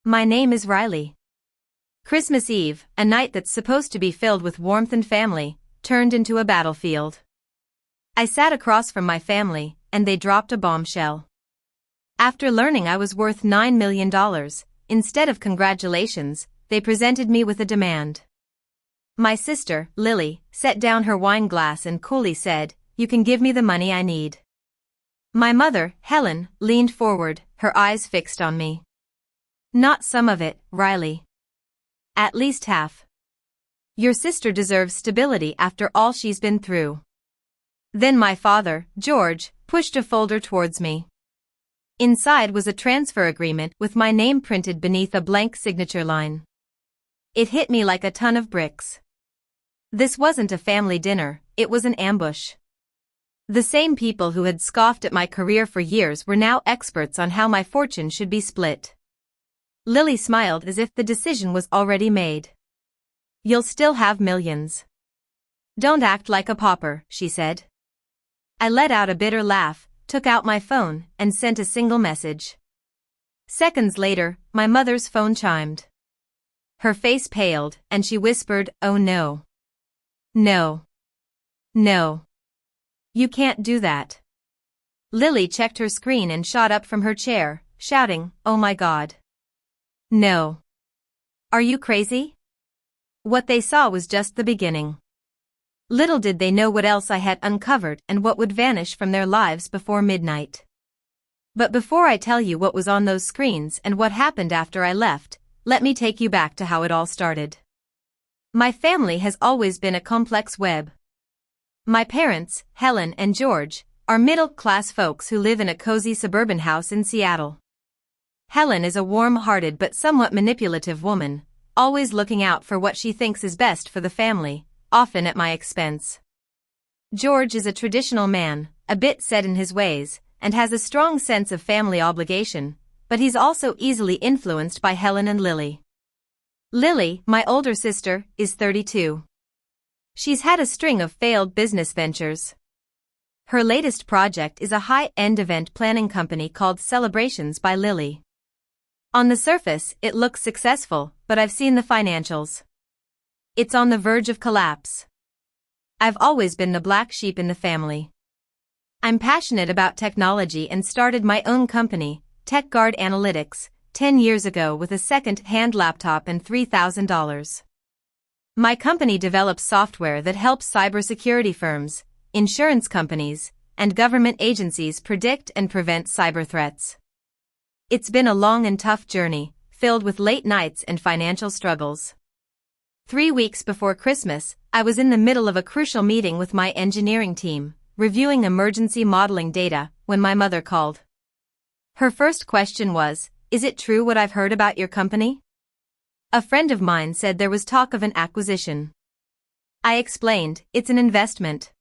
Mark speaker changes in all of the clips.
Speaker 1: My name is Riley. Christmas Eve, a night that's supposed to be filled with warmth and family, turned into a battlefield. I sat across from my family, and they dropped a bombshell. After learning I was worth $9 million, instead of congratulations, they presented me with a demand. My sister, Lily, set down her wine glass and coolly said, "You can give me the money I need." My mother, Helen, leaned forward, her eyes fixed on me. "Not some of it, Riley. At least half. Your sister deserves stability after all she's been through." Then my father, George, pushed a folder towards me. Inside was a transfer agreement with my name printed beneath a blank signature line. It hit me like a ton of bricks. This wasn't a family dinner, it was an ambush. The same people who had scoffed at my career for years were now experts on how my fortune should be split. Lily smiled as if the decision was already made. "You'll still have millions. Don't act like a pauper," she said. I let out a bitter laugh, took out my phone, and sent a single message. Seconds later, my mother's phone chimed. Her face paled, and she whispered, "Oh no. No. No. You can't do that." Lily checked her screen and shot up from her chair, shouting, "Oh my God. No. Are you crazy?" What they saw was just the beginning. Little did they know what else I had uncovered and what would vanish from their lives before midnight. But before I tell you what was on those screens and what happened after I left, let me take you back to how it all started. My family has always been a complex web. My parents, Helen and George, are middle-class folks who live in a cozy suburban house in Seattle. Helen is a warm-hearted but somewhat manipulative woman, always looking out for what she thinks is best for the family, often at my expense. George is a traditional man, a bit set in his ways, and has a strong sense of family obligation, but he's also easily influenced by Helen and Lily. Lily, my older sister, is 32. She's had a string of failed business ventures. Her latest project is a high-end event planning company called Celebrations by Lily. On the surface, it looks successful, but I've seen the financials. It's on the verge of collapse. I've always been the black sheep in the family. I'm passionate about technology and started my own company, TechGuard Analytics, 10 years ago with a second-hand laptop and $3,000. My company develops software that helps cybersecurity firms, insurance companies, and government agencies predict and prevent cyber threats. It's been a long and tough journey, filled with late nights and financial struggles. 3 weeks before Christmas, I was in the middle of a crucial meeting with my engineering team, reviewing emergency modeling data, when my mother called. Her first question was, "Is it true what I've heard about your company?" A friend of mine said there was talk of an acquisition. I explained, "It's an investment.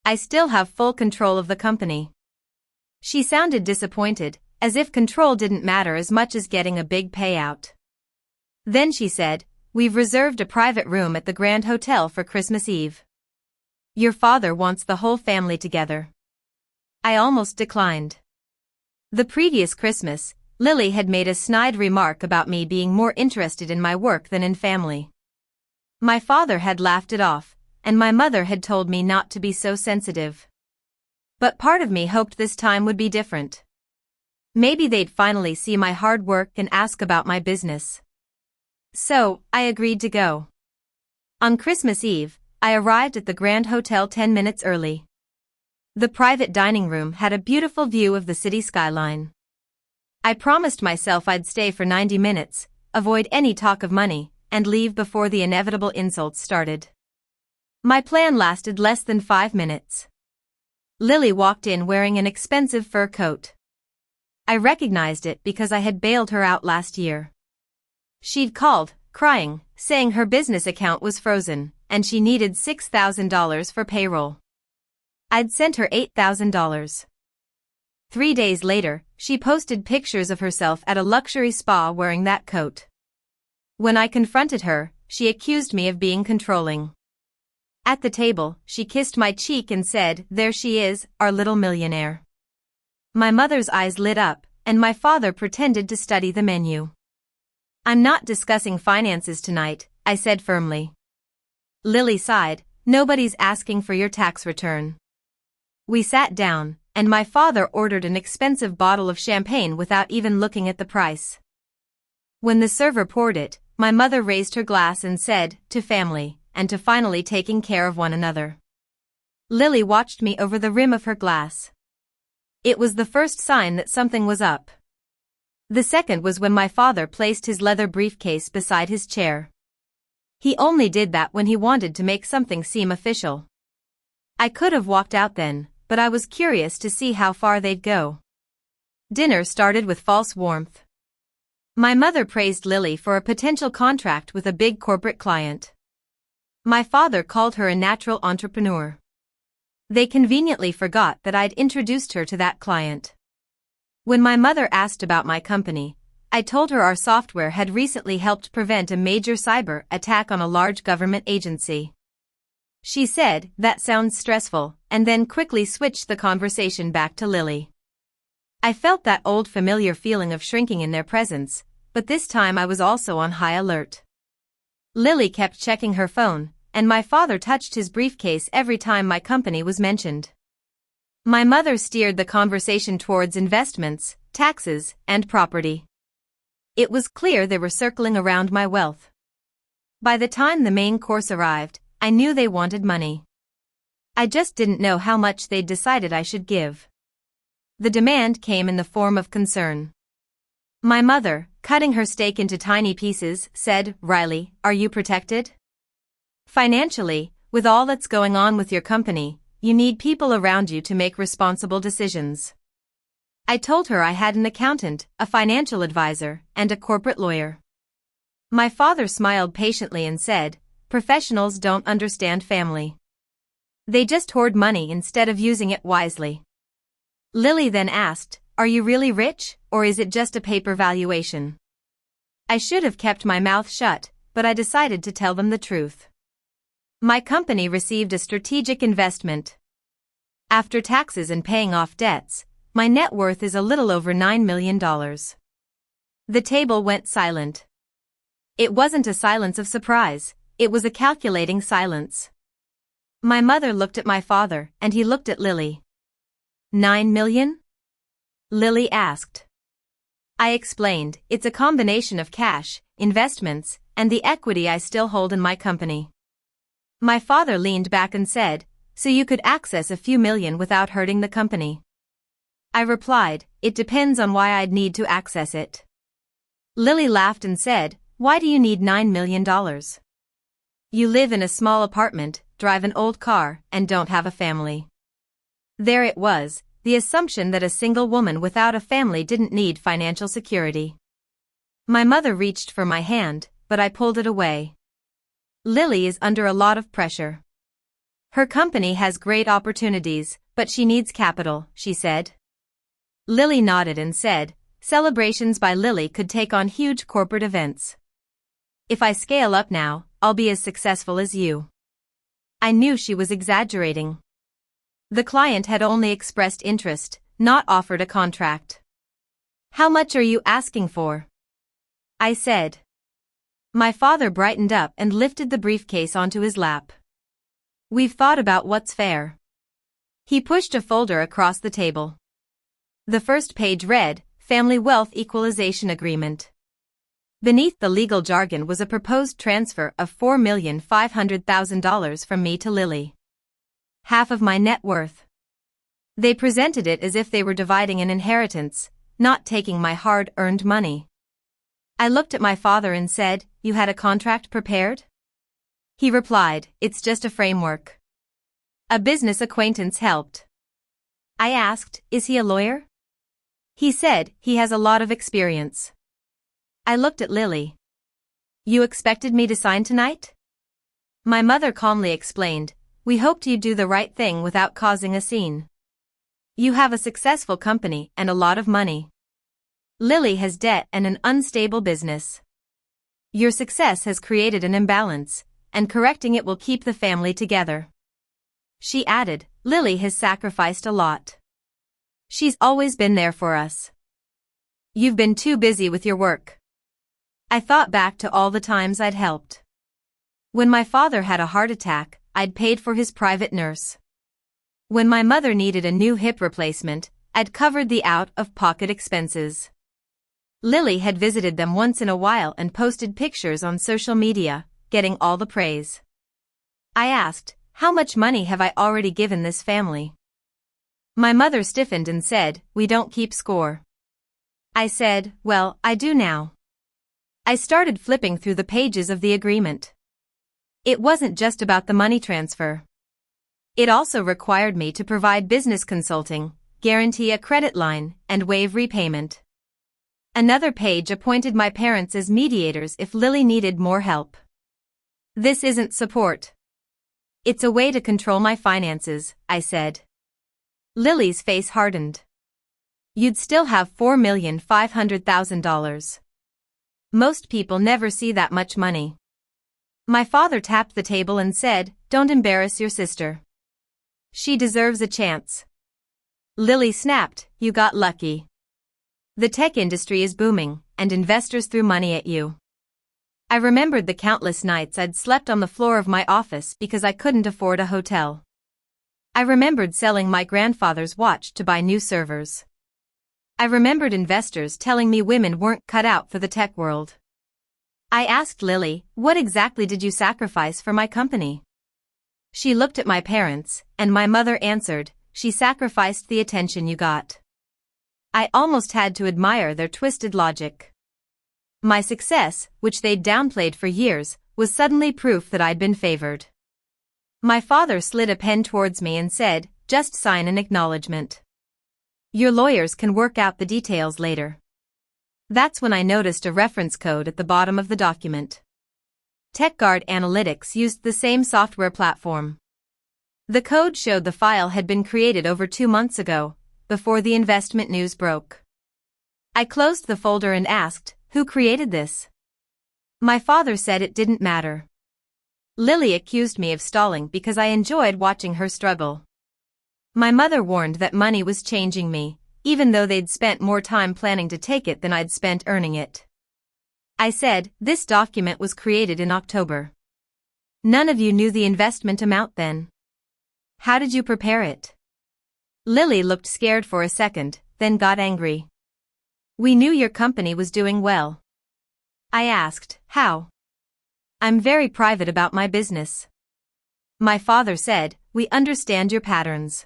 Speaker 1: I still have full control of the company." She sounded disappointed, as if control didn't matter as much as getting a big payout. Then she said, "We've reserved a private room at the Grand Hotel for Christmas Eve. Your father wants the whole family together." I almost declined. The previous Christmas, Lily had made a snide remark about me being more interested in my work than in family. My father had laughed it off, and my mother had told me not to be so sensitive. But part of me hoped this time would be different. Maybe they'd finally see my hard work and ask about my business. So, I agreed to go. On Christmas Eve, I arrived at the Grand Hotel 10 minutes early. The private dining room had a beautiful view of the city skyline. I promised myself I'd stay for 90 minutes, avoid any talk of money, and leave before the inevitable insults started. My plan lasted less than 5 minutes. Lily walked in wearing an expensive fur coat. I recognized it because I had bailed her out last year. She'd called, crying, saying her business account was frozen, and she needed $6,000 for payroll. I'd sent her $8,000. 3 days later, she posted pictures of herself at a luxury spa wearing that coat. When I confronted her, she accused me of being controlling. At the table, she kissed my cheek and said, "There she is, our little millionaire." My mother's eyes lit up, and my father pretended to study the menu. I'm not discussing finances tonight, I said firmly. Lily sighed, nobody's asking for your tax return. We sat down, and my father ordered an expensive bottle of champagne without even looking at the price. When the server poured it, my mother raised her glass and said, to family, and to finally taking care of one another. Lily watched me over the rim of her glass. It was the first sign that something was up. The second was when my father placed his leather briefcase beside his chair. He only did that when he wanted to make something seem official. I could have walked out then, but I was curious to see how far they'd go. Dinner started with false warmth. My mother praised Lily for a potential contract with a big corporate client. My father called her a natural entrepreneur. They conveniently forgot that I'd introduced her to that client. When my mother asked about my company, I told her our software had recently helped prevent a major cyber attack on a large government agency. She said, that sounds stressful, and then quickly switched the conversation back to Lily. I felt that old familiar feeling of shrinking in their presence, but this time I was also on high alert. Lily kept checking her phone, and my father touched his briefcase every time my company was mentioned. My mother steered the conversation towards investments, taxes, and property. It was clear they were circling around my wealth. By the time the main course arrived, I knew they wanted money. I just didn't know how much they'd decided I should give. The demand came in the form of concern. My mother, cutting her steak into tiny pieces, said, Riley, are you protected? Financially, with all that's going on with your company, you need people around you to make responsible decisions. I told her I had an accountant, a financial advisor, and a corporate lawyer. My father smiled patiently and said, professionals don't understand family. They just hoard money instead of using it wisely. Lily then asked, are you really rich, or is it just a paper valuation? I should have kept my mouth shut, but I decided to tell them the truth. My company received a strategic investment. After taxes and paying off debts, my net worth is a little over $9 million. The table went silent. It wasn't a silence of surprise, it was a calculating silence. My mother looked at my father, and he looked at Lily. 9 million? Lily asked. I explained, it's a combination of cash, investments, and the equity I still hold in my company. My father leaned back and said, so you could access a few million without hurting the company. I replied, it depends on why I'd need to access it. Lily laughed and said, why do you need $9 million? You live in a small apartment, drive an old car, and don't have a family. There it was, the assumption that a single woman without a family didn't need financial security. My mother reached for my hand, but I pulled it away. Lily is under a lot of pressure. Her company has great opportunities, but she needs capital, she said. Lily nodded and said, celebrations by Lily could take on huge corporate events. If I scale up now, I'll be as successful as you. I knew she was exaggerating. The client had only expressed interest, not offered a contract. How much are you asking for? I said. My father brightened up and lifted the briefcase onto his lap. We've thought about what's fair. He pushed a folder across the table. The first page read, Family Wealth Equalization Agreement. Beneath the legal jargon was a proposed transfer of $4,500,000 from me to Lily. Half of my net worth. They presented it as if they were dividing an inheritance, not taking my hard-earned money. I looked at my father and said, you had a contract prepared? He replied, it's just a framework. A business acquaintance helped. I asked, is he a lawyer? He said, he has a lot of experience. I looked at Lily. You expected me to sign tonight? My mother calmly explained, we hoped you'd do the right thing without causing a scene. You have a successful company and a lot of money. Lily has debt and an unstable business. Your success has created an imbalance, and correcting it will keep the family together. She added, Lily has sacrificed a lot. She's always been there for us. You've been too busy with your work. I thought back to all the times I'd helped. When my father had a heart attack, I'd paid for his private nurse. When my mother needed a new hip replacement, I'd covered the out-of-pocket expenses. Lily had visited them once in a while and posted pictures on social media, getting all the praise. I asked, how much money have I already given this family? My mother stiffened and said, we don't keep score. I said, well, I do now. I started flipping through the pages of the agreement. It wasn't just about the money transfer. It also required me to provide business consulting, guarantee a credit line, and waive repayment. Another page appointed my parents as mediators if Lily needed more help. This isn't support. It's a way to control my finances, I said. Lily's face hardened. You'd still have $4,500,000. Most people never see that much money. My father tapped the table and said, don't embarrass your sister. She deserves a chance. Lily snapped, you got lucky. The tech industry is booming, and investors threw money at you. I remembered the countless nights I'd slept on the floor of my office because I couldn't afford a hotel. I remembered selling my grandfather's watch to buy new servers. I remembered investors telling me women weren't cut out for the tech world. I asked Lily, what exactly did you sacrifice for my company? She looked at my parents, and my mother answered, she sacrificed the attention you got. I almost had to admire their twisted logic. My success, which they'd downplayed for years, was suddenly proof that I'd been favored. My father slid a pen towards me and said, just sign an acknowledgement. Your lawyers can work out the details later. That's when I noticed a reference code at the bottom of the document. TechGuard Analytics used the same software platform. The code showed the file had been created over 2 months ago, before the investment news broke. I closed the folder and asked, who created this? My father said it didn't matter. Lily accused me of stalling because I enjoyed watching her struggle. My mother warned that money was changing me, even though they'd spent more time planning to take it than I'd spent earning it. I said, this document was created in October. None of you knew the investment amount then. How did you prepare it? Lily looked scared for a second, then got angry. We knew your company was doing well. I asked, how? I'm very private about my business. My father said, we understand your patterns.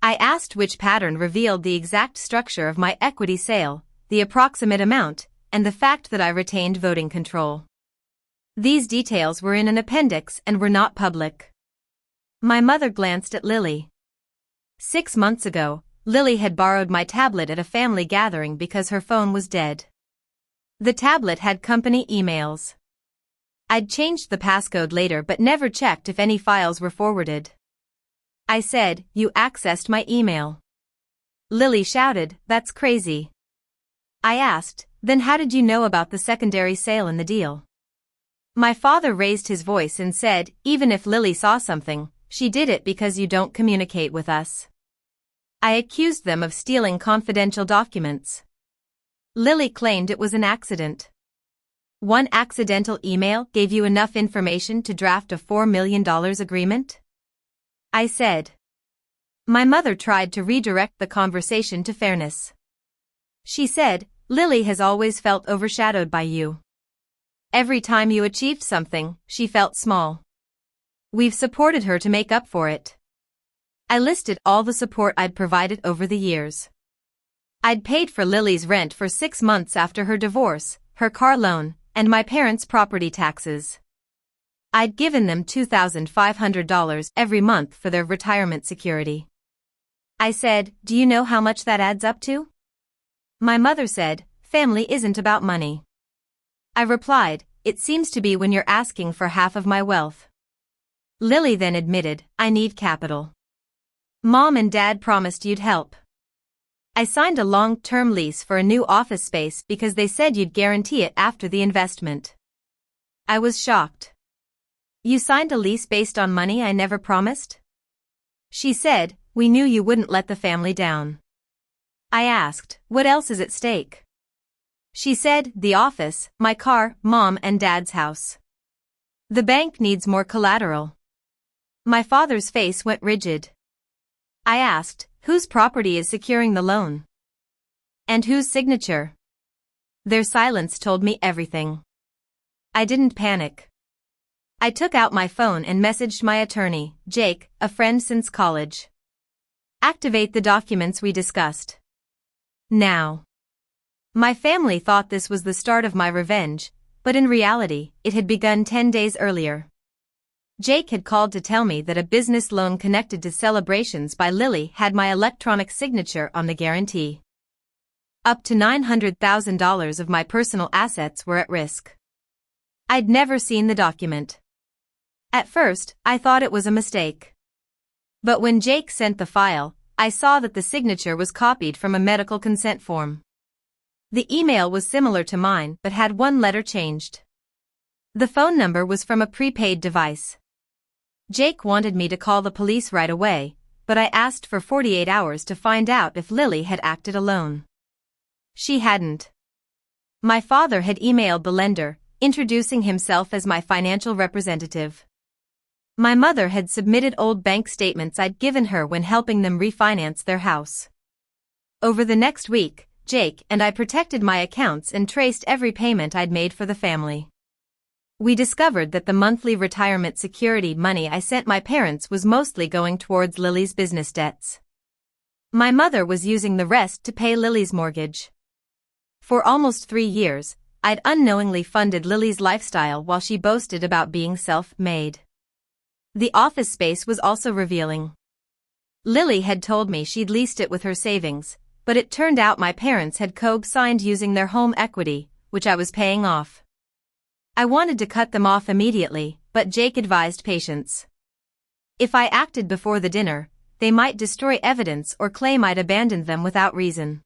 Speaker 1: I asked which pattern revealed the exact structure of my equity sale, the approximate amount, and the fact that I retained voting control. These details were in an appendix and were not public. My mother glanced at Lily. 6 months ago, Lily had borrowed my tablet at a family gathering because her phone was dead. The tablet had company emails. I'd changed the passcode later but never checked if any files were forwarded. I said, you accessed my email. Lily shouted, that's crazy. I asked, then how did you know about the secondary sale in the deal? My father raised his voice and said, even if Lily saw something, she did it because you don't communicate with us. I accused them of stealing confidential documents. Lily claimed it was an accident. One accidental email gave you enough information to draft a $4 million agreement? I said. My mother tried to redirect the conversation to fairness. She said, Lily has always felt overshadowed by you. Every time you achieved something, she felt small. We've supported her to make up for it. I listed all the support I'd provided over the years. I'd paid for Lily's rent for 6 months after her divorce, her car loan, and my parents' property taxes. I'd given them $2,500 every month for their retirement security. I said, do you know how much that adds up to? My mother said, family isn't about money. I replied, it seems to be when you're asking for half of my wealth. Lily then admitted, I need capital. Mom and Dad promised you'd help. I signed a long-term lease for a new office space because they said you'd guarantee it after the investment. I was shocked. You signed a lease based on money I never promised? She said, we knew you wouldn't let the family down. I asked, what else is at stake? She said, the office, my car, mom and dad's house. The bank needs more collateral. My father's face went rigid. I asked, whose property is securing the loan? And whose signature? Their silence told me everything. I didn't panic. I took out my phone and messaged my attorney, Jake, a friend since college. Activate the documents we discussed. Now. My family thought this was the start of my revenge, but in reality, it had begun 10 days earlier. Jake had called to tell me that a business loan connected to celebrations by Lily had my electronic signature on the guarantee. Up to $900,000 of my personal assets were at risk. I'd never seen the document. At first, I thought it was a mistake. But when Jake sent the file, I saw that the signature was copied from a medical consent form. The email was similar to mine but had one letter changed. The phone number was from a prepaid device. Jake wanted me to call the police right away, but I asked for 48 hours to find out if Lily had acted alone. She hadn't. My father had emailed the lender, introducing himself as my financial representative. My mother had submitted old bank statements I'd given her when helping them refinance their house. Over the next week, Jake and I protected my accounts and traced every payment I'd made for the family. We discovered that the monthly retirement security money I sent my parents was mostly going towards Lily's business debts. My mother was using the rest to pay Lily's mortgage. For almost 3 years, I'd unknowingly funded Lily's lifestyle while she boasted about being self-made. The office space was also revealing. Lily had told me she'd leased it with her savings, but it turned out my parents had co-signed using their home equity, which I was paying off. I wanted to cut them off immediately, but Jake advised patience. If I acted before the dinner, they might destroy evidence or claim I'd abandoned them without reason.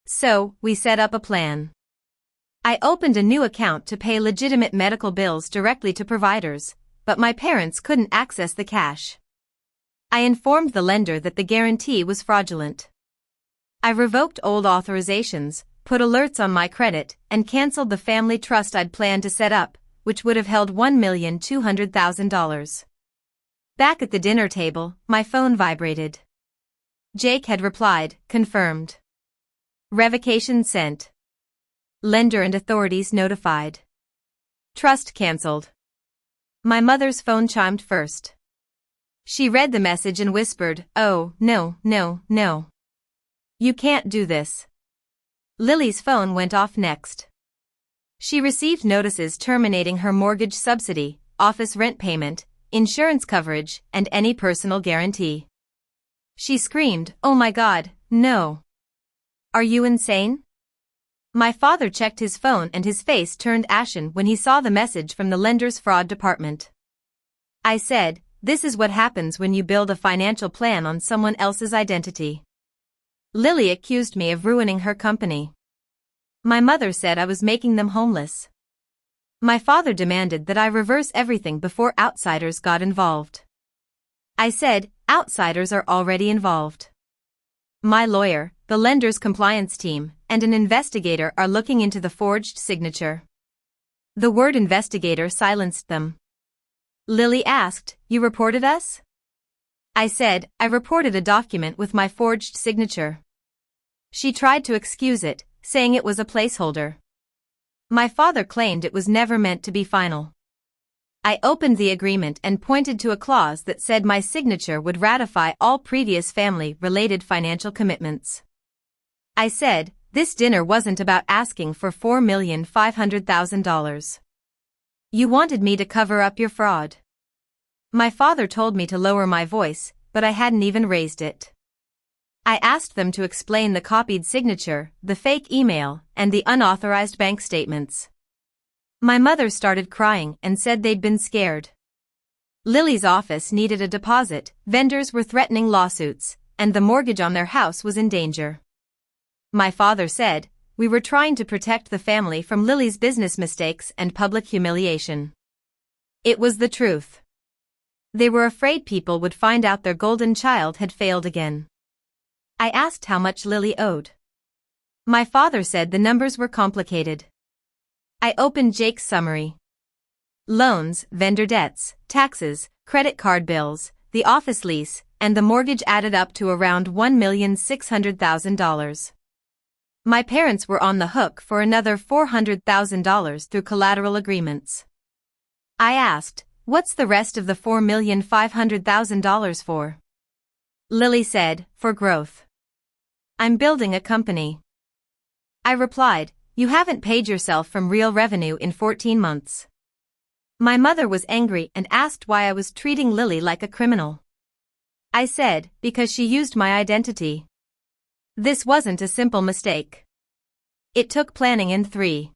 Speaker 1: So, we set up a plan. I opened a new account to pay legitimate medical bills directly to providers, but my parents couldn't access the cash. I informed the lender that the guarantee was fraudulent. I revoked old authorizations, put alerts on my credit, and canceled the family trust I'd planned to set up, which would have held $1,200,000. Back at the dinner table, my phone vibrated. Jake had replied, confirmed. Revocation sent. Lender and authorities notified. Trust cancelled. My mother's phone chimed first. She read the message and whispered, "Oh, no, no, no. You can't do this." Lily's phone went off next. She received notices terminating her mortgage subsidy, office rent payment, insurance coverage, and any personal guarantee. She screamed, "Oh my God, no. Are you insane?" My father checked his phone and his face turned ashen when he saw the message from the lender's fraud department. I said, "This is what happens when you build a financial plan on someone else's identity." Lily accused me of ruining her company. My mother said I was making them homeless. My father demanded that I reverse everything before outsiders got involved. I said, outsiders are already involved. My lawyer, the lender's compliance team, and an investigator are looking into the forged signature. The word investigator silenced them. Lily asked, "You reported us?" I said, "I reported a document with my forged signature." She tried to excuse it, saying it was a placeholder. My father claimed it was never meant to be final. I opened the agreement and pointed to a clause that said my signature would ratify all previous family-related financial commitments. I said, this dinner wasn't about asking for $4,500,000. You wanted me to cover up your fraud. My father told me to lower my voice, but I hadn't even raised it. I asked them to explain the copied signature, the fake email, and the unauthorized bank statements. My mother started crying and said they'd been scared. Lily's office needed a deposit, vendors were threatening lawsuits, and the mortgage on their house was in danger. My father said, we were trying to protect the family from Lily's business mistakes and public humiliation. It was the truth. They were afraid people would find out their golden child had failed again. I asked how much Lily owed. My father said the numbers were complicated. I opened Jake's summary. Loans, vendor debts, taxes, credit card bills, the office lease, and the mortgage added up to around $1,600,000. My parents were on the hook for another $400,000 through collateral agreements. I asked, "What's the rest of the $4,500,000 for?" Lily said, "For growth. I'm building a company." I replied, "You haven't paid yourself from real revenue in 14 months. My mother was angry and asked why I was treating Lily like a criminal. I said, "Because she used my identity." This wasn't a simple mistake. It took planning and 3